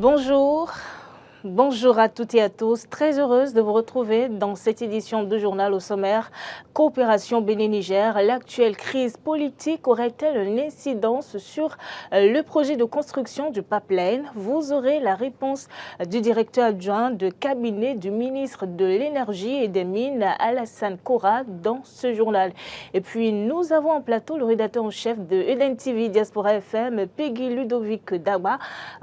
Bonjour, bonjour à toutes et à tous. Très heureuse de vous retrouver dans cette édition de journal au sommaire. Coopération Bénin-Niger, l'actuelle crise politique aurait-elle une incidence sur le projet de construction du pipeline? Vous aurez la réponse du directeur adjoint de cabinet du ministre de l'Énergie et des Mines, Alassane Kora, dans ce journal. Et puis nous avons en plateau le rédacteur en chef de Eden TV Diaspora FM, Peggy Ludovic Dawa.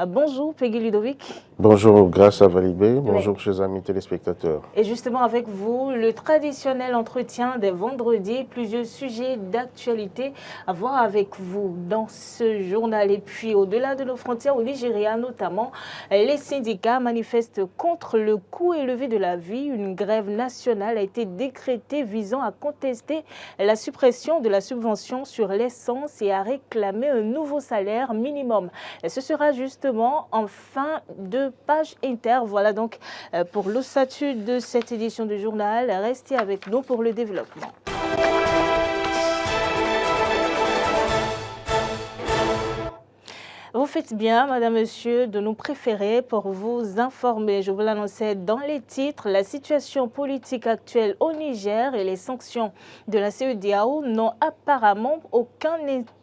Bonjour Peggy Ludovic. Bonjour, grâce à Valibé. Bonjour, chers amis téléspectateurs. Et justement avec vous, le traditionnel entretien des vendredis, plusieurs sujets d'actualité à voir avec vous dans ce journal. Et puis au-delà de nos frontières, au Nigeria notamment, les syndicats manifestent contre le coût élevé de la vie. Une grève nationale a été décrétée visant à contester la suppression de la subvention sur l'essence et à réclamer un nouveau salaire minimum. Et ce sera justement en fin de page inter. Voilà donc pour le statut de cette édition du journal. Restez avec nous pour le développement. Vous faites bien, madame, monsieur, de nous préférer pour vous informer. Je vous l'annonçais dans les titres, la situation politique actuelle au Niger et les sanctions de la CEDEAO n'ont apparemment aucun impact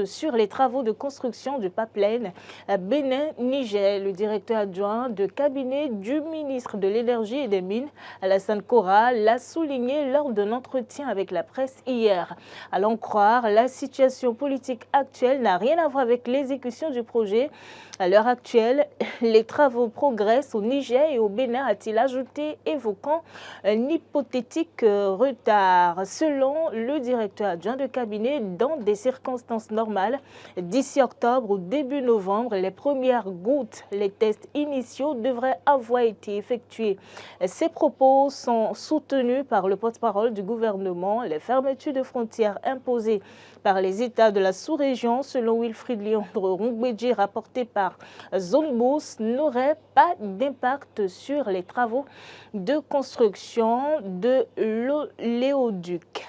sur les travaux de construction du pipeline Bénin-Niger. Le directeur adjoint de cabinet du ministre de l'Énergie et des Mines, Alassane Kora, l'a souligné lors d'un entretien avec la presse hier. À l'en croire, la situation politique actuelle n'a rien à voir avec l'exécution du projet. À l'heure actuelle, les travaux progressent au Niger et au Bénin, a-t-il ajouté, évoquant un hypothétique retard. Selon le directeur adjoint de cabinet, dans des circonstances normales, d'ici octobre ou début novembre, les premières gouttes, les tests initiaux devraient avoir été effectués. Ces propos sont soutenus par le porte-parole du gouvernement. Les fermetures de frontières imposées par les États de la sous-région, selon Wilfried Léandre Rongbedji, rapporté par Zonebous, n'auraient pas d'impact sur les travaux de construction de l'oléoduc.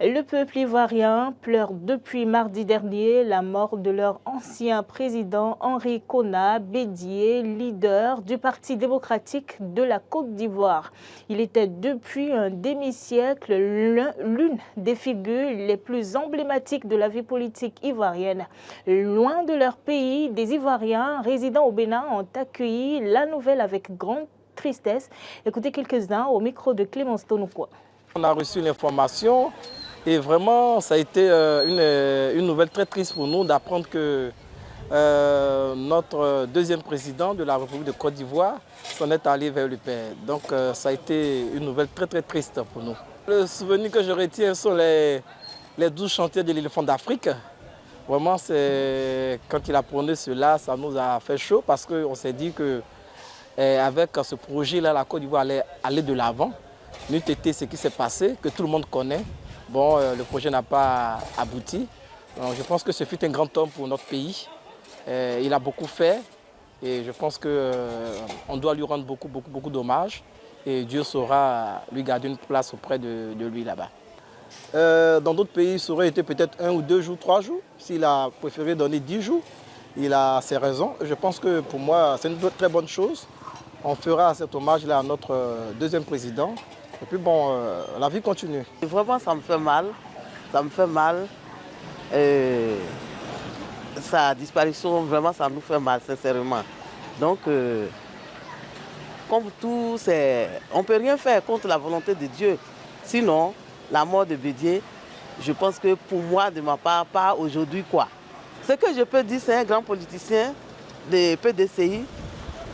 Le peuple ivoirien pleure depuis mardi dernier la mort de leur ancien président Henri Konan Bédié, leader du Parti démocratique de la Côte d'Ivoire. Il était depuis un demi-siècle l'une des figures les plus emblématiques de la vie politique ivoirienne. Loin de leur pays, des Ivoiriens résidant au Bénin ont accueilli la nouvelle avec grande tristesse. Écoutez quelques-uns au micro de Clémence Tonoukoua. On a reçu l'information. Et vraiment, ça a été une nouvelle très triste pour nous d'apprendre que notre deuxième président de la République de Côte d'Ivoire s'en est allé vers le Père. Donc ça a été une nouvelle très très triste pour nous. Le souvenir que je retiens sont les 12 chantiers de l'éléphant d'Afrique. Vraiment, quand il a prôné cela, ça nous a fait chaud parce qu'on s'est dit qu'avec ce projet-là, la Côte d'Ivoire allait aller de l'avant. N'eût été ce qui s'est passé, que tout le monde connaît. Bon, le projet n'a pas abouti. Donc, je pense que ce fut un grand homme pour notre pays. Il a beaucoup fait et je pense qu'on doit lui rendre beaucoup d'hommages. Et Dieu saura lui garder une place auprès de lui là-bas. Dans d'autres pays, ça aurait été peut-être 1 ou 2 jours, 3 jours. S'il a préféré donner 10 jours, il a ses raisons. Je pense que pour moi, c'est une très bonne chose. On fera cet hommage-là à notre deuxième président. Et puis bon, la vie continue. Vraiment, ça me fait mal. Ça me fait mal. Sa disparition, vraiment, ça nous fait mal, sincèrement. Donc, comme tout, on ne peut rien faire contre la volonté de Dieu. Sinon, la mort de Bédié, je pense que pour moi, de ma part, pas aujourd'hui, quoi. Ce que je peux dire, c'est un grand politicien de PDCI.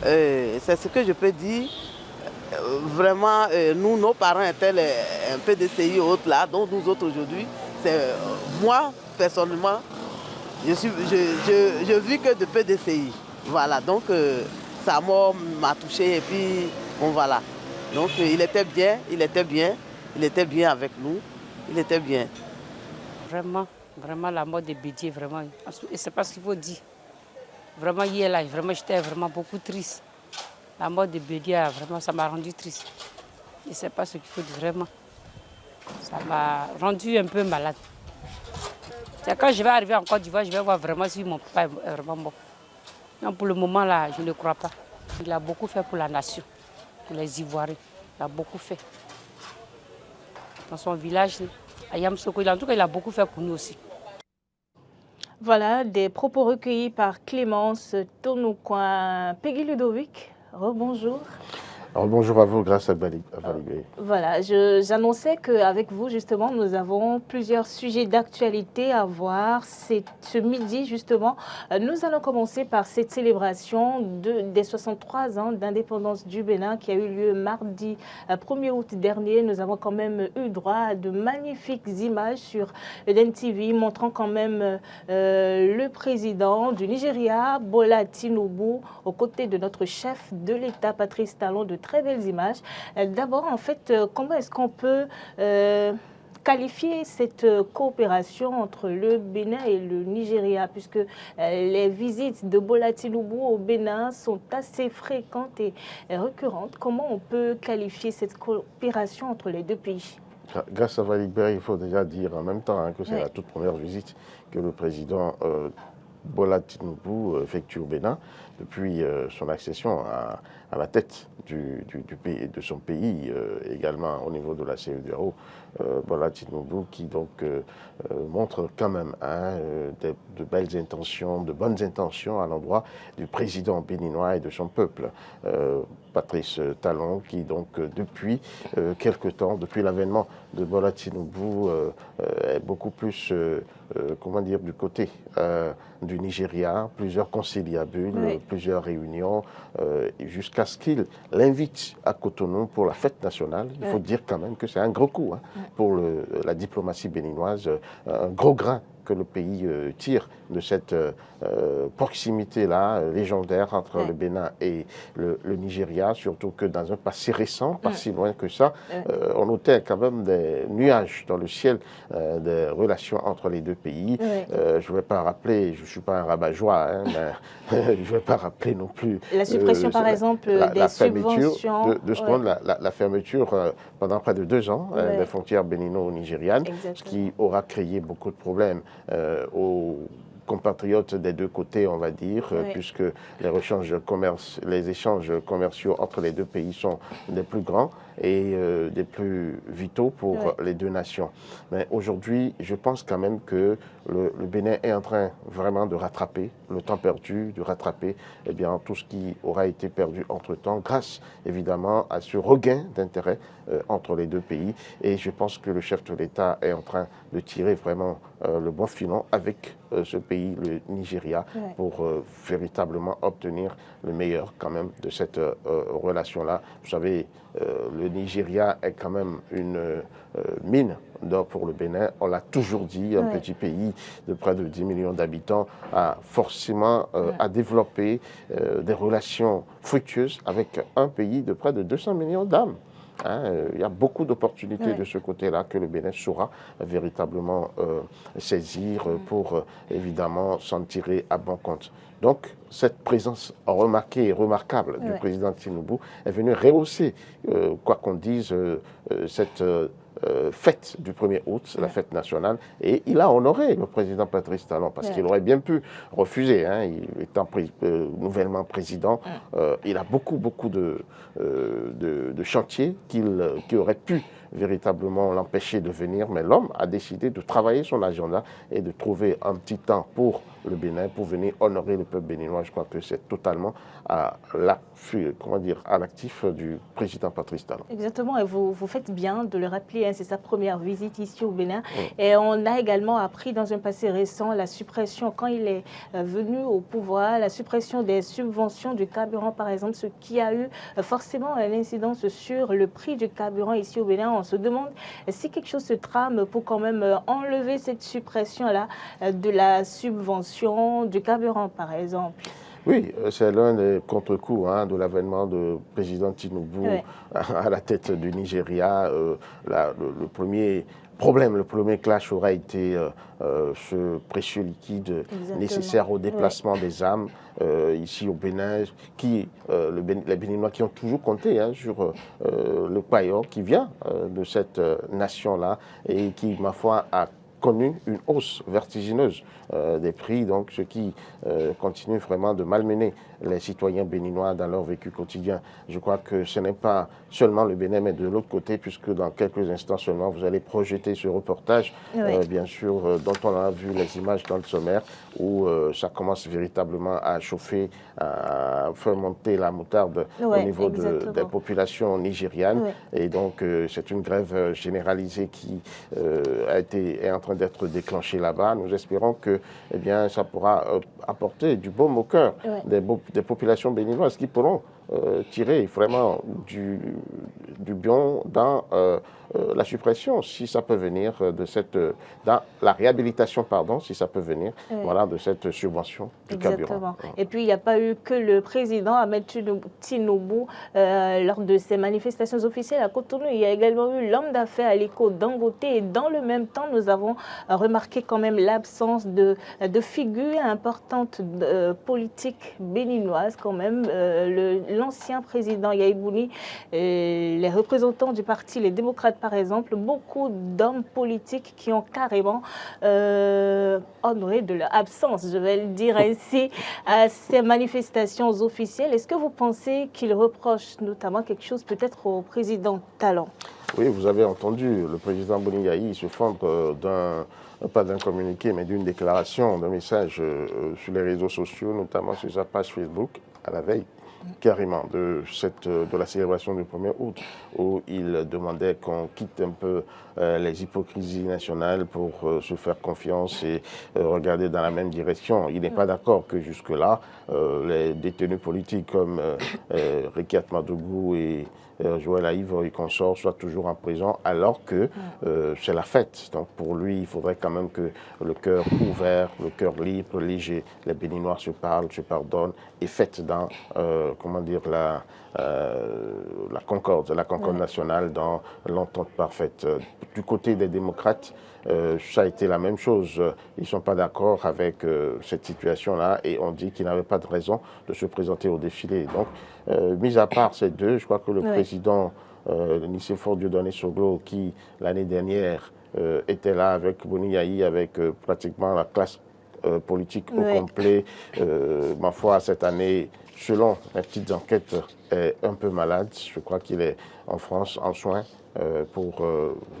C'est ce que je peux dire. Vraiment, nous, nos parents étaient un PDCI autres là, donc nous autres aujourd'hui, moi, personnellement, je vis que de PDCI. Voilà, donc sa mort m'a touché et puis, bon voilà. Donc il était bien avec nous, il était bien. Vraiment la mort de Bédié, vraiment, et c'est pas ce qu'il faut dire. Vraiment, hier là, vraiment, j'étais vraiment beaucoup triste. La mort de Bédié, vraiment, ça m'a rendu triste. Je ne sais pas ce qu'il faut dire, vraiment. Ça m'a rendu un peu malade. C'est quand je vais arriver en Côte d'Ivoire, je vais voir vraiment si mon papa est vraiment mort. Non, pour le moment, là, je ne crois pas. Il a beaucoup fait pour la nation, pour les Ivoiriens. Il a beaucoup fait. Dans son village, à Yamsoko, en tout cas, il a beaucoup fait pour nous aussi. Voilà, des propos recueillis par Clémence Tonoucoin. Peggy Ludovic, rebonjour. Alors, bonjour à vous, grâce à Valibé. Voilà, j'annonçais qu'avec vous, justement, nous avons plusieurs sujets d'actualité à voir. Ce midi, justement, nous allons commencer par cette célébration des 63 ans d'indépendance du Bénin qui a eu lieu mardi 1er août dernier. Nous avons quand même eu droit à de magnifiques images sur Eden TV montrant quand même le président du Nigeria, Bola Tinubu, aux côtés de notre chef de l'État, Patrice Talon, de très belles images. D'abord, en fait, comment est-ce qu'on peut qualifier cette coopération entre le Bénin et le Nigeria, puisque les visites de Bola Tinubu au Bénin sont assez fréquentes et récurrentes. Comment on peut qualifier cette coopération entre les deux pays? Grâce à Valibé, il faut déjà dire en même temps que c'est la toute première visite que le président Bola Tinubu effectue au Bénin depuis son accession à la tête du pays, de son pays, également au niveau de la CEDEAO. Bola Tinubu qui donc montre quand même de belles intentions, de bonnes intentions à l'endroit du président béninois et de son peuple. Patrice Talon qui donc depuis quelque temps, depuis l'avènement de Bola Tinubu, est beaucoup plus, comment dire, du côté du Nigeria, plusieurs conciliabules, plusieurs réunions, jusqu'à ce qu'il l'invite à Cotonou pour la fête nationale. Il faut dire quand même que c'est un gros coup pour la diplomatie béninoise, un gros grain que le pays tire de cette proximité-là légendaire entre le Bénin et le Nigeria, surtout que dans un passé récent, pas si loin que ça, on notait quand même des nuages dans le ciel des relations entre les deux pays. Je ne vais pas rappeler, je ne suis pas un rabat-joie, mais je ne vais pas rappeler non plus la suppression par exemple des subventions. La fermeture pendant près de 2 ans des frontières bénino-nigérianes, ce qui aura créé beaucoup de problèmes aux compatriotes des deux côtés, on va dire, puisque les échanges commerciaux entre les deux pays sont des plus grands et des plus vitaux pour les deux nations. Mais aujourd'hui, je pense quand même que le Bénin est en train vraiment de rattraper le temps perdu, de rattraper tout ce qui aura été perdu entre-temps, grâce évidemment à ce regain d'intérêt entre les deux pays. Et je pense que le chef de l'État est en train de tirer vraiment le bon filon avec ce pays, le Nigeria, pour véritablement obtenir le meilleur quand même de cette relation-là. Vous savez, le Nigeria est quand même une mine d'or pour le Bénin. On l'a toujours dit, un petit pays de près de 10 millions d'habitants a forcément à développer des relations fructueuses avec un pays de près de 200 millions d'âmes. Il y a beaucoup d'opportunités de ce côté-là que le Bénin saura véritablement saisir pour évidemment s'en tirer à bon compte. Donc, cette présence remarquée et remarquable du président Tinubu est venue rehausser, quoi qu'on dise, cette fête du 1er août, la fête nationale, et il a honoré le président Patrice Talon, parce qu'il aurait bien pu refuser, il étant nouvellement président, il a beaucoup de chantiers qui auraient pu véritablement l'empêcher de venir, mais l'homme a décidé de travailler son agenda et de trouver un petit temps pour le Bénin, pour venir honorer le peuple béninois. Je crois que c'est totalement à l'actif du président Patrice Talon. Exactement, et vous faites bien de le rappeler, c'est sa première visite ici au Bénin. Et on a également appris dans un passé récent la suppression, quand il est venu au pouvoir, la suppression des subventions du carburant, par exemple, ce qui a eu forcément une incidence sur le prix du carburant ici au Bénin. On se demande si quelque chose se trame pour quand même enlever cette suppression-là de la subvention du carburant, par exemple. Oui, c'est l'un des contre-coups de l'avènement du président Tinubu à la tête du Nigeria. Le premier problème, le premier clash aura été ce précieux liquide nécessaire au déplacement des âmes ici au Bénin, les Béninois qui ont toujours compté sur le paillon qui vient de cette nation-là et qui, ma foi, a connu une hausse vertigineuse des prix, donc ce qui continue vraiment de malmener les citoyens béninois dans leur vécu quotidien. Je crois que ce n'est pas seulement le Bénin, mais de l'autre côté, puisque dans quelques instants seulement, vous allez projeter ce reportage, bien sûr, dont on a vu les images dans le sommaire, où ça commence véritablement à chauffer, à faire monter la moutarde au niveau des populations nigérianes. Et donc, c'est une grève généralisée qui est en train d'être déclenchée là-bas. Nous espérons que ça pourra apporter du baume au cœur des populations béninoises qui pourront tirer vraiment du bien dans la suppression, si ça peut venir de dans la réhabilitation, pardon, si ça peut venir, voilà, de cette subvention du carburant. Et puis, il n'y a pas eu que le président Ahmed Tinubu lors de ses manifestations officielles à Cotonou. Il y a également eu l'homme d'affaires Aliko Dangote. Et dans le même temps, nous avons remarqué quand même l'absence de figures importantes politiques béninoises quand même. L'ancien président Yaïbouni, les représentants du parti Les Démocrates, par exemple, beaucoup d'hommes politiques qui ont carrément honoré de leur absence, je vais le dire ainsi, à ces manifestations officielles. Est-ce que vous pensez qu'ils reprochent notamment quelque chose peut-être au président Talon? Oui, vous avez entendu le président Boni Yayi se fendre pas d'un communiqué, mais d'une déclaration, d'un message sur les réseaux sociaux, notamment sur sa page Facebook, à la veille carrément de la célébration du 1er août, où il demandait qu'on quitte un peu les hypocrisies nationales pour se faire confiance et regarder dans la même direction. Il n'est pas d'accord que jusque-là, les détenus politiques comme Rekiat Madougou et Joël Aïvo et consorts soient toujours en prison, alors que c'est la fête. Donc pour lui, il faudrait quand même que le cœur ouvert, le cœur libre, léger, les Béninois se parlent, se pardonnent et fêtent dans comment dire, la concorde nationale, dans l'entente parfaite. Du côté des démocrates, ça a été la même chose. Ils ne sont pas d'accord avec cette situation-là et on dit qu'ils n'avaient pas de raison de se présenter au défilé. Donc, mis à part ces deux, je crois que le président Nicéphore Dieudonné Soglo, qui l'année dernière était là avec Boni Yayi, avec pratiquement la classe politique au complet, ma foi, cette année, selon les petites enquêtes, est un peu malade. Je crois qu'il est en France en soins pour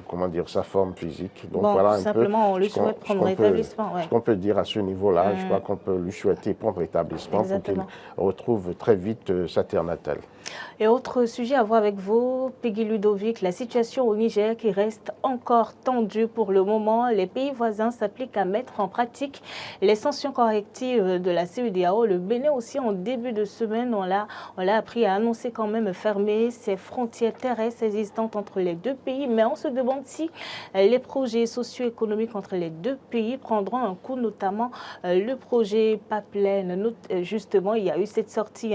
comment dire, sa forme physique. Donc voilà simplement, on lui souhaite prendre rétablissement. Ce qu'on peut dire à ce niveau-là, je crois qu'on peut lui souhaiter prendre rétablissement pour qu'il retrouve très vite sa terre natale. Et autre sujet à voir avec vous, Peggy Ludovic, la situation au Niger qui reste encore tendue pour le moment. Les pays voisins s'appliquent à mettre en pratique les sanctions correctives de la CEDEAO. Le Bénin aussi, en début de semaine, on l'a appris à annoncer quand même fermer ses frontières terrestres existantes entre les deux pays. Mais on se demande si les projets socio-économiques entre les deux pays prendront un coup, notamment le projet Pipeline. Justement, il y a eu cette sortie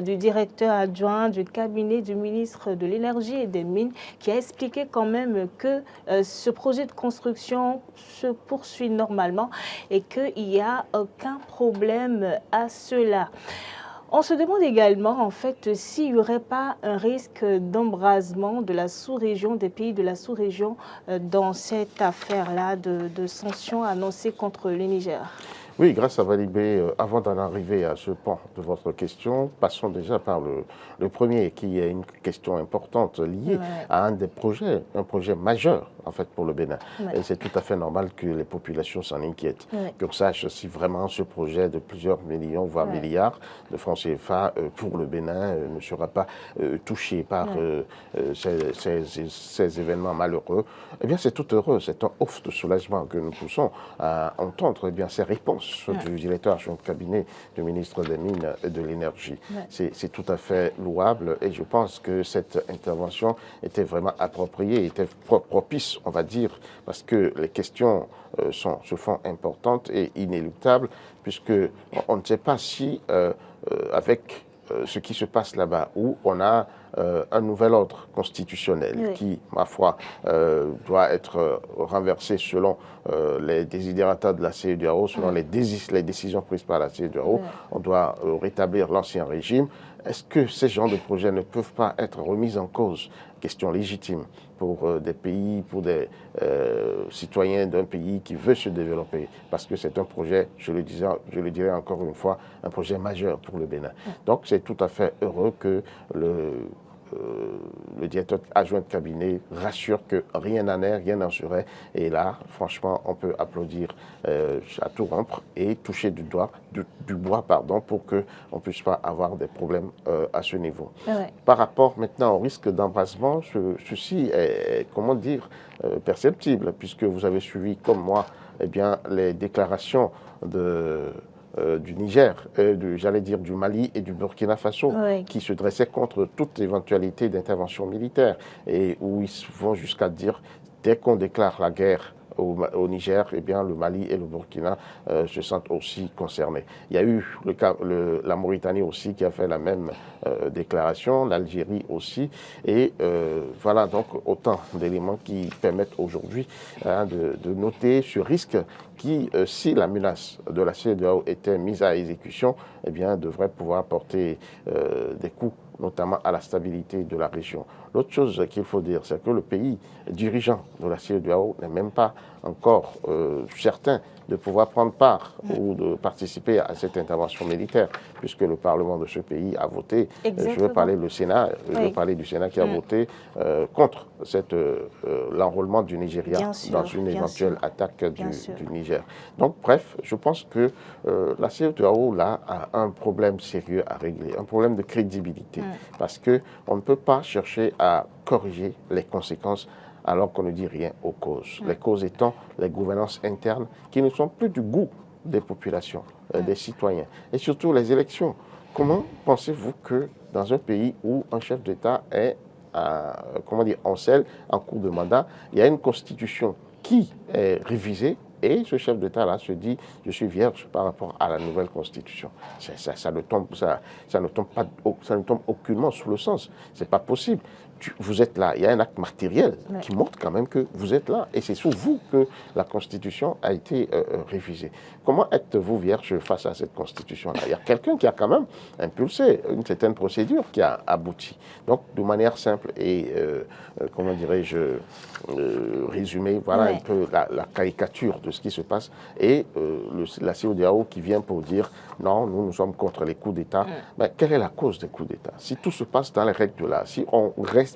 du directeur adjoint du cabinet du ministre de l'Énergie et des Mines qui a expliqué quand même que ce projet de construction se poursuit normalement et qu'il n'y a aucun problème à cela. On se demande également, en fait, s'il n'y aurait pas un risque d'embrasement de la sous-région, des pays de la sous-région, dans cette affaire-là de sanctions annoncées contre le Niger. Oui, grâce à Valibé, avant d'en arriver à ce pan de votre question, passons déjà par le premier, qui est une question importante liée à un des projets, un projet majeur en fait pour le Bénin. Et c'est tout à fait normal que les populations s'en inquiètent, qu'on sache si vraiment ce projet de plusieurs millions, voire milliards de francs CFA pour le Bénin ne sera pas touché par ces événements malheureux. Eh bien, c'est tout heureux, c'est un ouf de soulagement que nous poussons à entendre ces réponses du directeur adjoint de cabinet du ministre des Mines et de l'Énergie. C'est tout à fait louable et je pense que cette intervention était vraiment appropriée, était propice, on va dire, parce que les questions se font importantes et inéluctables, puisqu'on ne sait pas si, avec ce qui se passe là-bas, où on a un nouvel ordre constitutionnel qui, ma foi, doit être renversé selon les desiderata de la CEDEAO, selon les décisions prises par la CEDEAO. On doit rétablir l'ancien régime. Est-ce que ces genres de projets ne peuvent pas être remis en cause? Question légitime pour des pays, pour des citoyens d'un pays qui veut se développer, parce que c'est un projet, je le dirai encore une fois, un projet majeur pour le Bénin. Donc c'est tout à fait heureux que le directeur adjoint de cabinet rassure que rien n'en est, rien n'en serait. Et là, franchement, on peut applaudir à tout rompre et toucher du bois pour qu'on ne puisse pas avoir des problèmes à ce niveau. Par rapport maintenant au risque d'embrasement, ceci est, comment dire, perceptible, puisque vous avez suivi, comme moi, eh bien, les déclarations du Niger, j'allais dire du Mali et du Burkina Faso, qui se dressaient contre toute éventualité d'intervention militaire et où ils vont jusqu'à dire, dès qu'on déclare la guerre au Niger, eh bien, le Mali et le Burkina se sentent aussi concernés. Il y a eu la Mauritanie aussi qui a fait la même déclaration, l'Algérie aussi, et voilà donc autant d'éléments qui permettent aujourd'hui de noter ce risque qui, si la menace de la CEDEAO était mise à exécution, eh bien, devrait pouvoir porter des coups, notamment à la stabilité de la région. L'autre chose qu'il faut dire, c'est que le pays dirigeant de la CEDEAO n'est même pas encore certain de pouvoir prendre part ou de participer à cette intervention militaire, puisque le Parlement de ce pays a voté. Je veux parler du Sénat, qui a voté contre l'enrôlement du Nigeria dans une éventuelle attaque du Niger. Donc, bref, je pense que la CEDEAO là a un problème sérieux à régler, un problème de crédibilité, parce qu'on ne peut pas chercher à corriger les conséquences alors qu'on ne dit rien aux causes. Les causes étant les gouvernances internes qui ne sont plus du goût des populations, des citoyens, et surtout les élections. Comment pensez-vous que dans un pays où un chef d'État est en selle, en cours de mandat, il y a une constitution qui est révisée, et ce chef d'État-là se dit, je suis vierge par rapport à la nouvelle constitution. Ça ne tombe aucunement sous le sens. C'est pas possible. Vous êtes là, il y a un acte matériel qui montre quand même que vous êtes là. Et c'est sous vous que la Constitution a été révisée. Comment êtes-vous vierge face à cette Constitution-là? Il y a quelqu'un qui a quand même impulsé une certaine procédure qui a abouti. Donc, de manière simple et, comment dirais-je, résumée, voilà un peu la caricature de ce qui se passe. Et la CEDEAO qui vient pour dire, non, nous sommes contre les coups d'État. Mais quelle est la cause des coups d'État? Si tout se passe dans les règles de l'art, si on respecte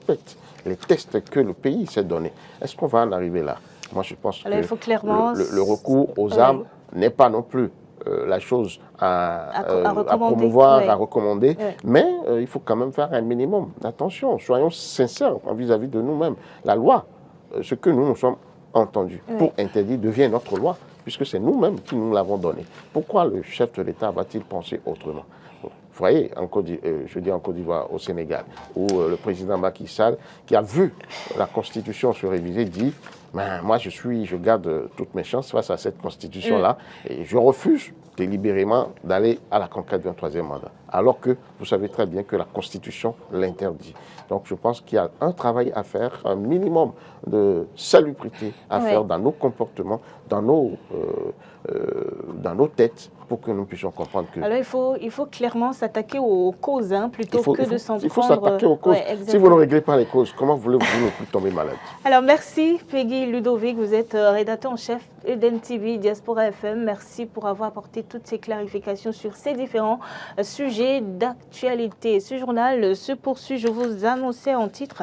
les tests que le pays s'est donnés, est-ce qu'on va en arriver là? Moi, je pense que il faut clairement le recours aux armes n'est pas non plus la chose à promouvoir, à recommander, mais il faut quand même faire un minimum. Attention, soyons sincères vis-à-vis de nous-mêmes. La loi, ce que nous sommes entendus pour interdire devient notre loi, puisque c'est nous-mêmes qui nous l'avons donné. Pourquoi le chef de l'État va-t-il penser autrement? Vous voyez, je dis en Côte d'Ivoire, au Sénégal, où le président Macky Sall, qui a vu la Constitution se réviser, dit moi je garde toutes mes chances face à cette Constitution-là et je refuse délibérément d'aller à la conquête d'un troisième mandat. Alors que vous savez très bien que la Constitution l'interdit. Donc je pense qu'il y a un travail à faire, un minimum de salubrité à faire dans nos comportements, dans nos têtes, pour que nous puissions comprendre que... Alors il faut clairement s'attaquer aux causes plutôt que de s'en prendre... Il faut s'attaquer aux causes. Si vous ne réglez pas les causes, comment voulez-vous ne plus tomber malade? Alors merci Peggy Ludovic, vous êtes rédacteur en chef Eden TV, Diaspora FM. Merci pour avoir apporté toutes ces clarifications sur ces différents sujets d'actualité. Ce journal se poursuit, je vous annonçais en titre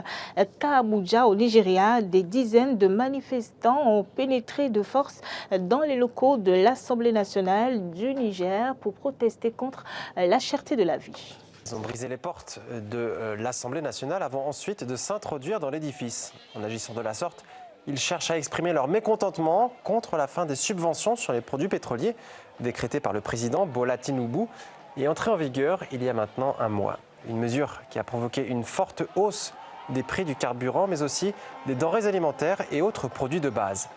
qu'à Abuja, au Nigeria, des dizaines de manifestants ont pénétré de force dans les locaux de l'Assemblée nationale du Niger pour protester contre la cherté de la vie. Ils ont brisé les portes de l'Assemblée nationale avant ensuite de s'introduire dans l'édifice. En agissant de la sorte, ils cherchent à exprimer leur mécontentement contre la fin des subventions sur les produits pétroliers décrétées par le président Bola Tinubu et entrée en vigueur il y a maintenant un mois. Une mesure qui a provoqué une forte hausse des prix du carburant, mais aussi des denrées alimentaires et autres produits de base.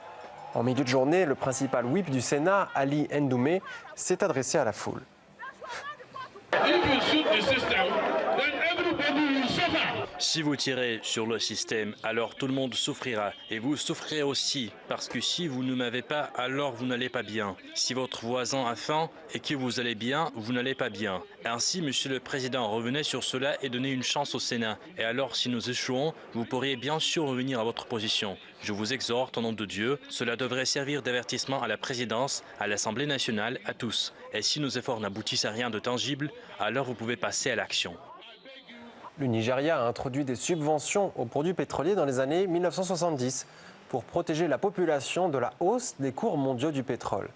En milieu de journée, le principal whip du Sénat, Ali Ndoumé, s'est adressé à la foule. Si vous tirez sur le système, alors tout le monde souffrira. Et vous souffrirez aussi, parce que si vous ne m'avez pas, alors vous n'allez pas bien. Si votre voisin a faim et que vous allez bien, vous n'allez pas bien. Ainsi, Monsieur le Président, revenez sur cela et donnez une chance au Sénat. Et alors, si nous échouons, vous pourriez bien sûr revenir à votre position. Je vous exhorte au nom de Dieu, cela devrait servir d'avertissement à la présidence, à l'Assemblée nationale, à tous. Et si nos efforts n'aboutissent à rien de tangible, alors vous pouvez passer à l'action. Le Nigeria a introduit des subventions aux produits pétroliers dans les années 1970 pour protéger la population de la hausse des cours mondiaux du pétrole.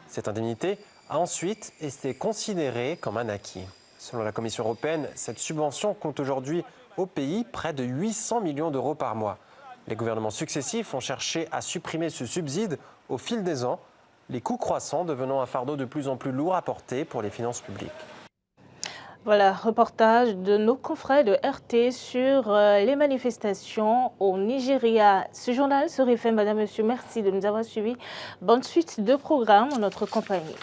Cette indemnité a ensuite été considérée comme un acquis. Selon la Commission européenne, cette subvention compte aujourd'hui au pays près de 800 millions d'euros par mois. Les gouvernements successifs ont cherché à supprimer ce subside au fil des ans, les coûts croissants devenant un fardeau de plus en plus lourd à porter pour les finances publiques. Voilà, reportage de nos confrères de RT sur les manifestations au Nigeria. Ce journal serait fait, Madame, Monsieur, merci de nous avoir suivis. Bonne suite de programme en notre compagnie.